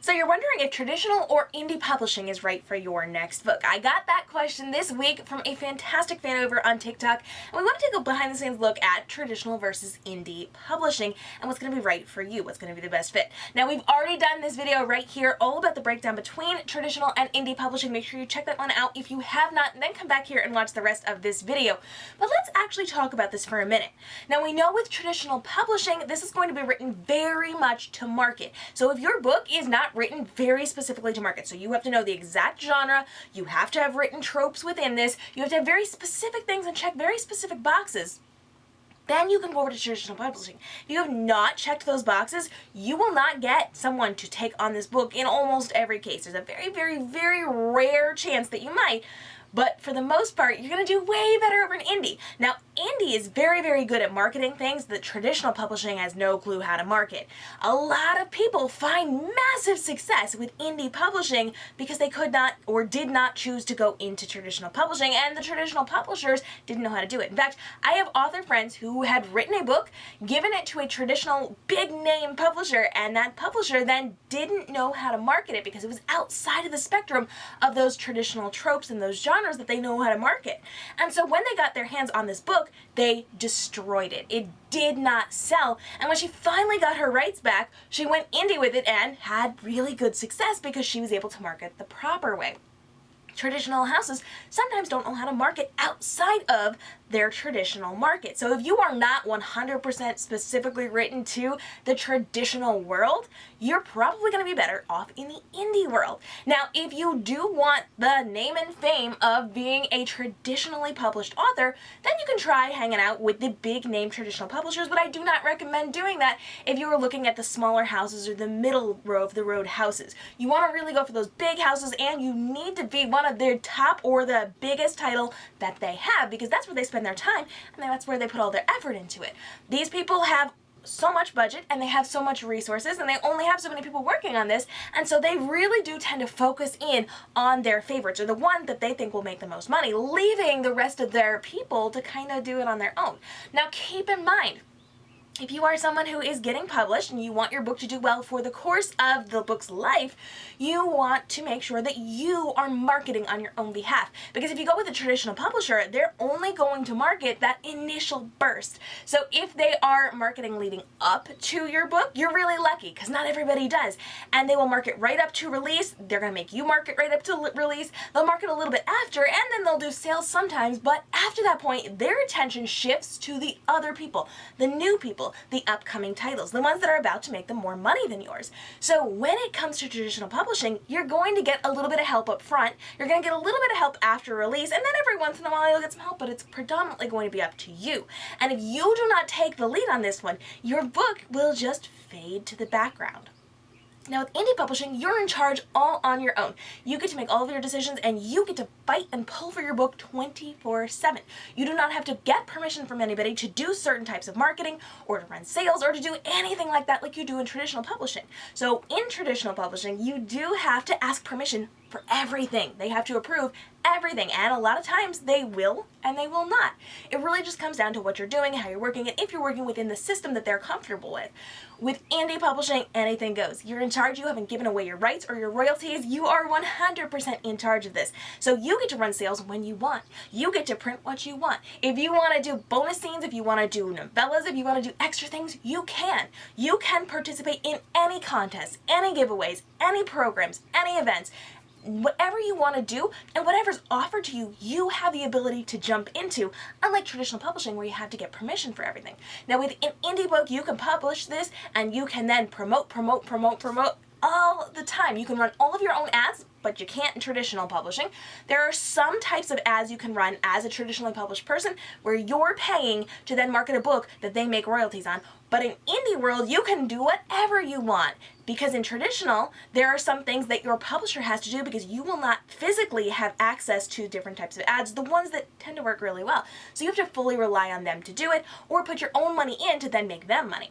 So you're wondering if traditional or indie publishing is right for your next book. I got that question this week from a fantastic fan over on TikTok, and we want to take a behind the scenes look at traditional versus indie publishing and what's going to be right for you, what's going to be the best fit. Now, we've already done this video right here all about the breakdown between traditional and indie publishing. Make sure you check that one out if you have not, and then come back here and watch the rest of this video. But let's actually talk about this for a minute. Now, we know with traditional publishing, this is going to be written very much to market. So if your book is not written very specifically to market, so you have to know the exact genre, you have to have written tropes within this, you have to have very specific things and check very specific boxes, then you can go over to traditional publishing. If you have not checked those boxes, you will not get someone to take on this book in almost every case. There's a very, very, very rare chance that you might, but for the most part, you're going to do way better over in indie. Now, indie is very, very good at marketing things that traditional publishing has no clue how to market. A lot of people find massive success with indie publishing because they could not or did not choose to go into traditional publishing, and the traditional publishers didn't know how to do it. In fact, I have author friends who had written a book, given it to a traditional big name publisher, and that publisher then didn't know how to market it because it was outside of the spectrum of those traditional tropes and those genres that they know how to market. And so when they got their hands on this book, they destroyed it. It did not sell. And when she finally got her rights back, she went indie with it and had really good success because she was able to market the proper way. Traditional houses sometimes don't know how to market outside of their traditional market. So if you are not 100% specifically written to the traditional world, you're probably going to be better off in the indie world. Now, if you do want the name and fame of being a traditionally published author, then you can try hanging out with the big name traditional publishers, but I do not recommend doing that if you are looking at the smaller houses or the middle row of the road houses. You want to really go for those big houses, and you need to be one of their top or the biggest title that they have, because that's where they spend their time and that's where they put all their effort into it. These people have so much budget and they have so much resources and they only have so many people working on this, and so they really do tend to focus in on their favorites or the one that they think will make the most money, leaving the rest of their people to kind of do it on their own. Now, keep in mind, if you are someone who is getting published and you want your book to do well for the course of the book's life, you want to make sure that you are marketing on your own behalf. Because if you go with a traditional publisher, they're only going to market that initial burst. So if they are marketing leading up to your book, you're really lucky because not everybody does. And they will market right up to release. They're going to make you market right up to release. They'll market a little bit after, and then they'll do sales sometimes. But after that point, their attention shifts to the other people, the new people, the upcoming titles, the ones that are about to make them more money than yours. So when it comes to traditional publishing, you're going to get a little bit of help up front, you're going to get a little bit of help after release, and then every once in a while you'll get some help, but it's predominantly going to be up to you. And if you do not take the lead on this one, your book will just fade to the background. Now, with indie publishing, you're in charge all on your own. You get to make all of your decisions, and you get to fight and pull for your book 24/7. You do not have to get permission from anybody to do certain types of marketing or to run sales or to do anything like that like you do in traditional publishing. So in traditional publishing, you do have to ask permission for everything. They have to approve everything, and a lot of times they will and they will not. It really just comes down to what you're doing, how you're working, and if you're working within the system that they're comfortable with. With indie publishing, anything goes. You're in charge. You haven't given away your rights or your royalties. You are 100% in charge of this. So you get to run sales when you want. You get to print what you want. If you want to do bonus scenes, if you want to do novellas, if you want to do extra things, you can. You can participate in any contests, any giveaways, any programs, any events. Whatever you want to do and whatever's offered to you, you have the ability to jump into, unlike traditional publishing where you have to get permission for everything. Now with an indie book, you can publish this and you can then promote all the time. You can run all of your own ads, but you can't in traditional publishing. There are some types of ads you can run as a traditionally published person where you're paying to then market a book that they make royalties on. But in indie world, you can do whatever you want, because in traditional, there are some things that your publisher has to do because you will not physically have access to different types of ads, the ones that tend to work really well. So you have to fully rely on them to do it or put your own money in to then make them money.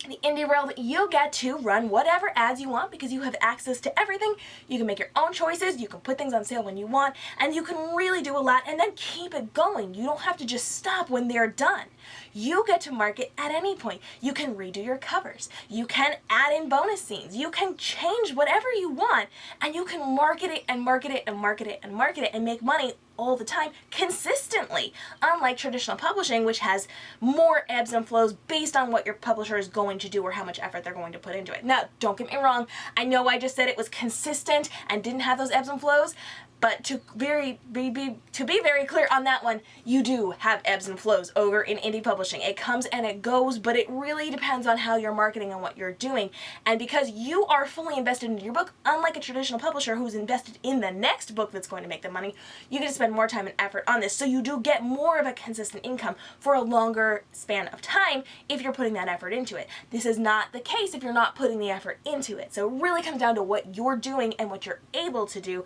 In the indie world, you get to run whatever ads you want because you have access to everything. You can make your own choices, you can put things on sale when you want, and you can really do a lot and then keep it going. You don't have to just stop when they're done. You get to market at any point. You can redo your covers. You can add in bonus scenes. You can change whatever you want, and you can market it and market it and market it and market it and make money all the time consistently, unlike traditional publishing, which has more ebbs and flows based on what your publisher is going to do or how much effort they're going to put into it. Now, don't get me wrong, I know I just said it was consistent and didn't have those ebbs and flows, but to be very clear on that one, you do have ebbs and flows over in indie publishing. It comes and it goes, but it really depends on how you're marketing and what you're doing. And because you are fully invested in your book, unlike a traditional publisher who's invested in the next book that's going to make them money, you get to spend more time and effort on this. So you do get more of a consistent income for a longer span of time if you're putting that effort into it. This is not the case if you're not putting the effort into it. So it really comes down to what you're doing and what you're able to do.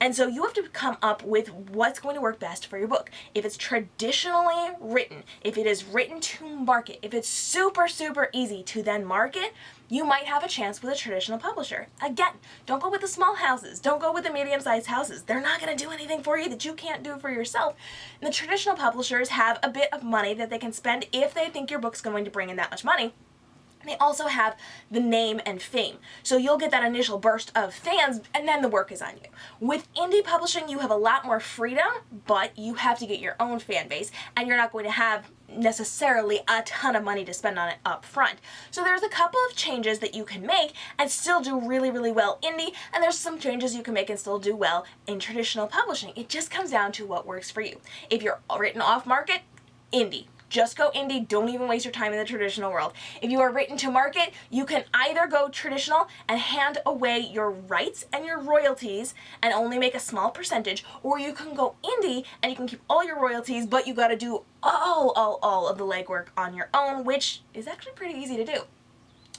And so you have to come up with what's going to work best for your book. If it's traditionally written, if it is written to market, if it's super, super easy to then market, you might have a chance with a traditional publisher. Again, don't go with the small houses. Don't go with the medium-sized houses. They're not going to do anything for you that you can't do for yourself. And the traditional publishers have a bit of money that they can spend if they think your book's going to bring in that much money. They also have the name and fame. So you'll get that initial burst of fans and then the work is on you. With indie publishing, you have a lot more freedom, but you have to get your own fan base and you're not going to have necessarily a ton of money to spend on it up front. So there's a couple of changes that you can make and still do really, really well indie, and there's some changes you can make and still do well in traditional publishing. It just comes down to what works for you. If you're written off market, indie. Just go indie, don't even waste your time in the traditional world. If you are written to market, you can either go traditional and hand away your rights and your royalties and only make a small percentage, or you can go indie and you can keep all your royalties, but you gotta do all of the legwork on your own, which is actually pretty easy to do.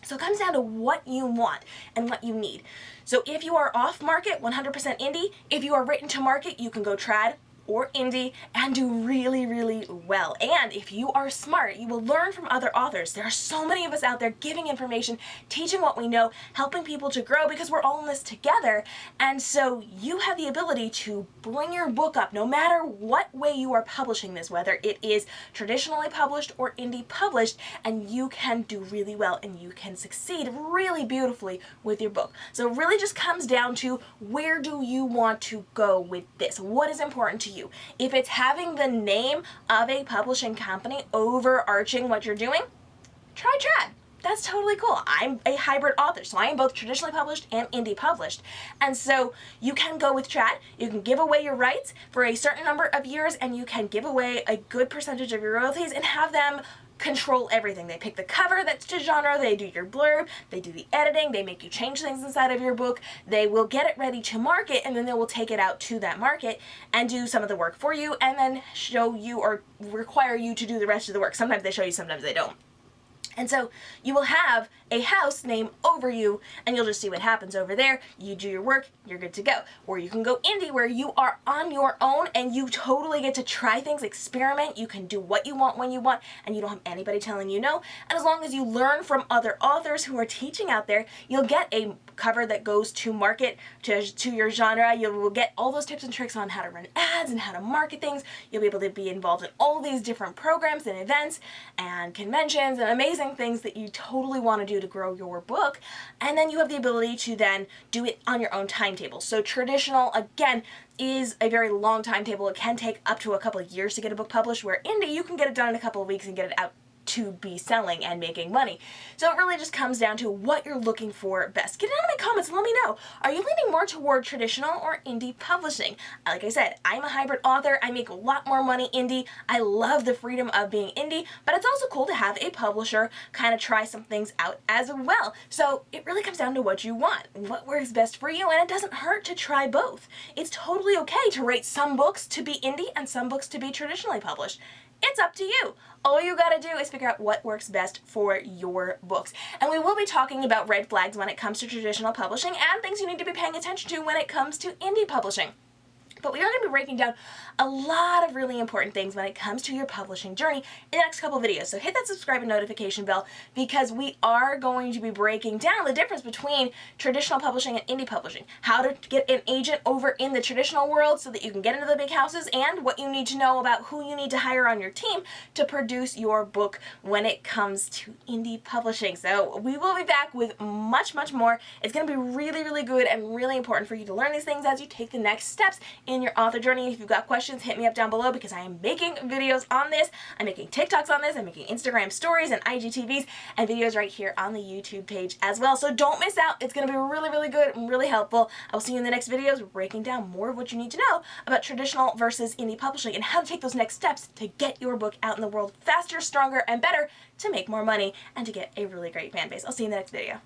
So it comes down to what you want and what you need. So if you are off market, 100% indie. If you are written to market, you can go trad or indie and do really, really well. And if you are smart, you will learn from other authors. There are so many of us out there giving information, teaching what we know, helping people to grow because we're all in this together. And so you have the ability to bring your book up no matter what way you are publishing this, whether it is traditionally published or indie published, and you can do really well and you can succeed really beautifully with your book. So it really just comes down to where do you want to go with this? What is important to you? If it's having the name of a publishing company overarching what you're doing, try trad. That's totally cool. I'm a hybrid author, so I am both traditionally published and indie published. And so you can go with trad. You can give away your rights for a certain number of years, and you can give away a good percentage of your royalties and have them control everything. They pick the cover that's to genre, they do your blurb, they do the editing, they make you change things inside of your book, they will get it ready to market, and then they will take it out to that market and do some of the work for you and then show you or require you to do the rest of the work. Sometimes they show you, sometimes they don't. And so you will have a house name over you and you'll just see what happens over there. You do your work, you're good to go. Or you can go indie where you are on your own and you totally get to try things, experiment. You can do what you want when you want and you don't have anybody telling you no. And as long as you learn from other authors who are teaching out there, you'll get a cover that goes to market, to your genre. You will get all those tips and tricks on how to run ads and how to market things. You'll be able to be involved in all these different programs and events and conventions and amazing things that you totally want to do to grow your book, and then you have the ability to then do it on your own timetable. So traditional, again, is a very long timetable. It can take up to a couple of years to get a book published, where indie, you can get it done in a couple of weeks and get it out to be selling and making money. So it really just comes down to what you're looking for best. Get it down in my comments and let me know. Are you leaning more toward traditional or indie publishing? Like I said, I'm a hybrid author. I make a lot more money indie. I love the freedom of being indie, but it's also cool to have a publisher kind of try some things out as well. So it really comes down to what you want, what works best for you, and it doesn't hurt to try both. It's totally okay to rate some books to be indie and some books to be traditionally published. It's up to you. All you gotta do is figure out what works best for your books. And we will be talking about red flags when it comes to traditional publishing and things you need to be paying attention to when it comes to indie publishing. But we are going to be breaking down a lot of really important things when it comes to your publishing journey in the next couple of videos. So hit that subscribe and notification bell, because we are going to be breaking down the difference between traditional publishing and indie publishing, how to get an agent over in the traditional world so that you can get into the big houses, and what you need to know about who you need to hire on your team to produce your book when it comes to indie publishing. So we will be back with much, much more. It's going to be really, really good and really important for you to learn these things as you take the next steps in your author journey. If you've got questions, hit me up down below, because I am making videos on this. I'm making TikToks on this. I'm making Instagram stories and IGTVs and videos right here on the YouTube page as well. So don't miss out. It's going to be really, really good and really helpful. I will see you in the next videos breaking down more of what you need to know about traditional versus indie publishing and how to take those next steps to get your book out in the world faster, stronger, and better to make more money and to get a really great fan base. I'll see you in the next video.